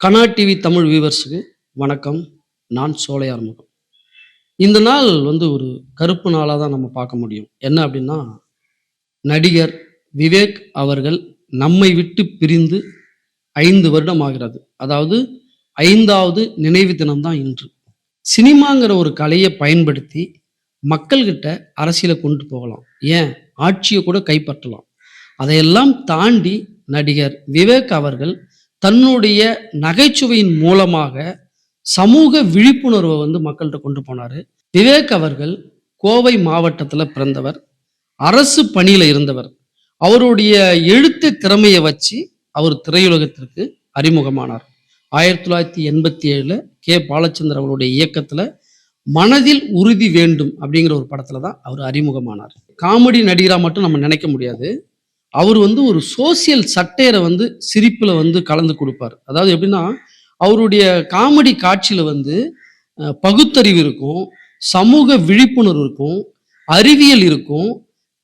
கனா TV Tamil வியூவர்ஸுக்கு வணக்கம். நான் சோலை ஆறுமுகம். இந்த நாள் ஒரு கருப்பு நாளாக தான் நம்ம பார்க்க முடியும். என்ன அப்படின்னா, நடிகர் விவேக் அவர்கள் நம்மை விட்டு பிரிந்து 5 வருடம் ஆகிறது. அதாவது 5வது நினைவு தினம் தான் இன்று. சினிமாங்கிற ஒரு கலையை பயன்படுத்தி மக்கள்கிட்ட அரசியலை கொண்டு போகலாம். ஏன் ஆட்சியை கூட கைப்பற்றலாம். அதையெல்லாம் தாண்டி நடிகர் விவேக் அவர்கள் தன்னுடைய நகைச்சுவையின் மூலமாக சமூக விழிப்புணர்வை மக்கள்கிட்ட கொண்டு போனாரு. விவேக் அவர்கள் கோவை மாவட்டத்துல பிறந்தவர். அரசு பணியில இருந்தவர். அவருடைய எழுத்து திறமையை வச்சு அவர் திரையுலகத்திற்கு அறிமுகமானார். 1987 கே பாலச்சந்தர் அவருடைய இயக்கத்துல மனதில் உறுதி வேண்டும் அப்படிங்கிற ஒரு படத்துல தான் அவர் அறிமுகமானார். காமெடி நடிகரா மட்டும் நம்ம நினைக்க முடியாது. அவர் ஒரு சோசியல் சட்டையரை சிரிப்புல கலந்து கொடுப்பார். அதாவது எப்படின்னா, அவருடைய காமெடி காட்சியில பகுத்தறிவு இருக்கும், சமூக விழிப்புணர்வு இருக்கும், அறிவியல் இருக்கும்,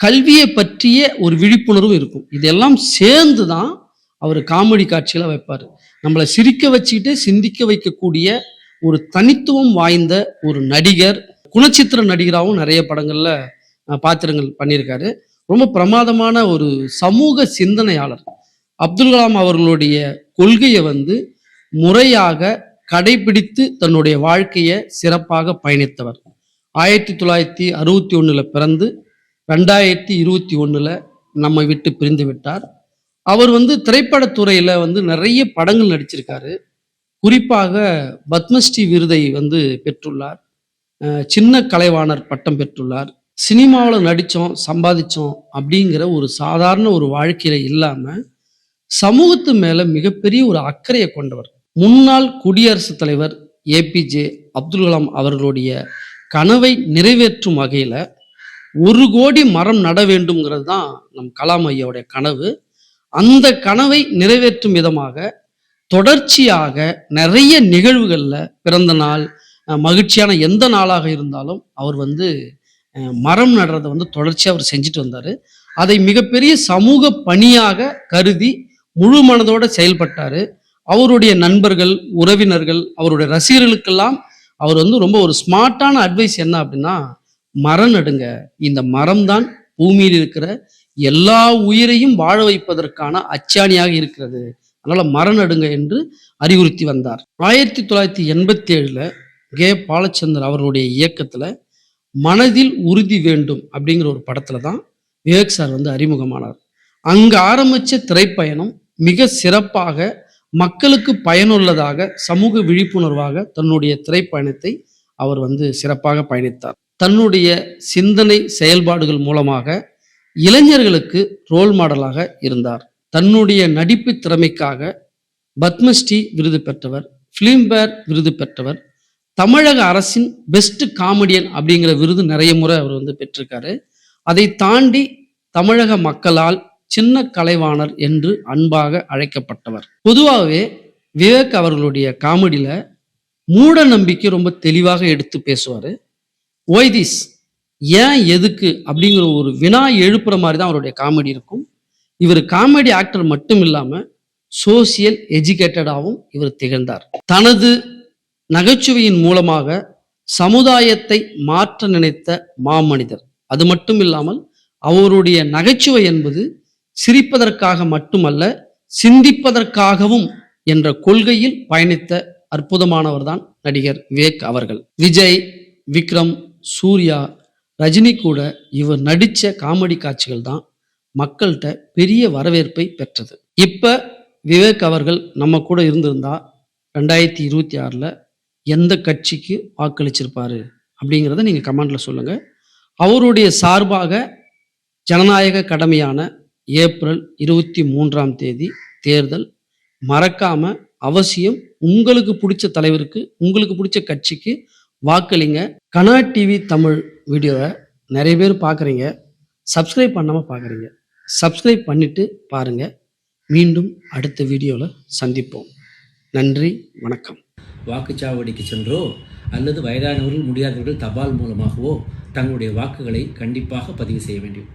கல்வியை பற்றிய ஒரு விழிப்புணர்வும் இருக்கும். இதெல்லாம் சேர்ந்து தான் அவர் காமெடி காட்சியில வைப்பார். நம்மளை சிரிக்க வச்சுக்கிட்டு சிந்திக்க வைக்கக்கூடிய ஒரு தனித்துவம் வாய்ந்த ஒரு நடிகர். குணச்சித்திர நடிகராகவும் நிறைய படங்கள்ல பாத்திரங்கள் பண்ணியிருக்காரு. ரொம்ப பிரமாதமான ஒரு சமூக சிந்தனையாளர். அப்துல் கலாம் அவர்களுடைய கொள்கையை முறையாக கடைபிடித்து தன்னுடைய வாழ்க்கையை சிறப்பாக பயணித்தவர். 1961 பிறந்து 2021 நம்மை விட்டு பிரிந்து விட்டார். அவர் திரைப்படத்துறையில நிறைய படங்கள் நடிச்சிருக்காரு. குறிப்பாக பத்மஸ்ரீ விருதை பெற்றுள்ளார். சின்ன கலைவாணர் பட்டம் பெற்றுள்ளார். சினிமாவில் நடித்தோம் சம்பாதிச்சோம் அப்படிங்கிற ஒரு சாதாரண ஒரு வாழ்க்கையில இல்லாம சமூகத்து மேல மிகப்பெரிய ஒரு அக்கறையை கொண்டவர். முன்னாள் குடியரசுத் தலைவர் ஏபிஜே அப்துல் கலாம் அவர்களுடைய கனவை நிறைவேற்றும் வகையில 1 கோடி மரம் நட வேண்டும்ங்கிறது தான் நம் கலாம் ஐயாவுடைய கனவு. அந்த கனவை நிறைவேற்றும் விதமாக தொடர்ச்சியாக நிறைய நிகழ்வுகள்ல பிறந்த நாள், மகிழ்ச்சியான எந்த நாளாக இருந்தாலும் அவர் மரம் நடுறதை தொடர்ச்சியா அவர் செஞ்சுட்டு வந்தாரு. அதை மிகப்பெரிய சமூக பணியாக கருதி முழு மனதோட செயல்பட்டாரு. அவருடைய நண்பர்கள், உறவினர்கள், அவருடைய ரசிகர்களுக்கெல்லாம் அவர் ரொம்ப ஒரு ஸ்மார்ட்டான அட்வைஸ் என்ன அப்படின்னா, மரம் நடுங்க. இந்த மரம் தான் பூமியில் இருக்கிற எல்லா உயிரையும் வாழ வைப்பதற்கான அச்சாணியாக இருக்கிறது. அதனால மரம் நடுங்க என்று அறிவுறுத்தி வந்தார். 1987 கே பாலச்சந்தர் அவர்களுடைய இயக்கத்துல மனதில் உறுதி வேண்டும் அப்படிங்கிற ஒரு படத்துல தான் விவேக் சார் அறிமுகமானார். அங்க ஆரம்பிச்ச திரைப்பயணம் மிக சிறப்பாக மக்களுக்கு பயனுள்ளதாக சமூக விழிப்புணர்வாக தன்னுடைய திரைப்பயணத்தை அவர் சிறப்பாக பயணித்தார். தன்னுடைய சிந்தனை செயல்பாடுகள் மூலமாக இளைஞர்களுக்கு ரோல் மாடலாக இருந்தார். தன்னுடைய நடிப்பு திறமைக்காக பத்மஸ்ரீ விருது பெற்றவர், பிலிம்பேர் விருது பெற்றவர், தமிழக அரசின் பெஸ்ட் காமெடியன் அப்படிங்கிற விருது நிறைய முறை அவர் பெற்றிருக்காரு. அதை தாண்டி தமிழக மக்களால் சின்ன கலைவாணர் என்று அன்பாக அழைக்கப்பட்டவர். பொதுவாகவே விவேக் அவர்களுடைய காமெடியில மூட நம்பிக்கை ரொம்ப தெளிவாக எடுத்து பேசுவாரு. ஒய்திஸ், ஏன் எதுக்கு அப்படிங்கிற ஒரு வினா எழுப்புற மாதிரி தான் அவருடைய காமெடி இருக்கும். இவர் காமெடி ஆக்டர் மட்டும் இல்லாம சோசியல் எஜுகேட்டடாகவும் இவர் திகழ்ந்தார். தனது நகைச்சுவையின் மூலமாக சமுதாயத்தை மாற்ற நினைத்த மாமனிதர். அது மட்டும் இல்லாமல் அவருடைய நகைச்சுவை என்பது சிரிப்பதற்காக மட்டுமல்ல, சிந்திப்பதற்காகவும் என்ற கொள்கையில் பயணித்த அற்புதமானவர் தான் நடிகர் விவேக் அவர்கள். விஜய், விக்ரம், சூர்யா, ரஜினி கூட இவர் நடித்த காமெடி காட்சிகள் தான் மக்கள்கிட்ட பெரிய வரவேற்பை பெற்றது. இப்ப விவேக் அவர்கள் நம்ம கூட இருந்திருந்தா 2026 எந்த கட்சிக்கு வாக்களிச்சிருப்பாரு அப்படிங்கிறத நீங்க கமெண்ட்ல சொல்லுங்க. அவருடைய சார்பாக ஜனநாயக கடமையான ஏப்ரல் 23 தேர்தல் மறக்காம அவசியம் உங்களுக்கு பிடிச்ச தலைவருக்கு, உங்களுக்கு பிடிச்ச கட்சிக்கு வாக்களிங்க. கனா டிவி தமிழ் வீடியோவை நிறைய பேர் பார்க்குறீங்க, சப்ஸ்கிரைப் பண்ணாமல் பார்க்குறீங்க. சப்ஸ்கிரைப் பண்ணிட்டு பாருங்க. மீண்டும் அடுத்த வீடியோவில் சந்திப்போம். நன்றி, வணக்கம். வாக்குச்சாவடிக்கு சென்றோ அல்லது வயதானவர்கள் முடியாதவர்கள் தபால் மூலமாகவோ தங்களுடைய வாக்குகளை கண்டிப்பாக பதிவு செய்ய வேண்டும்.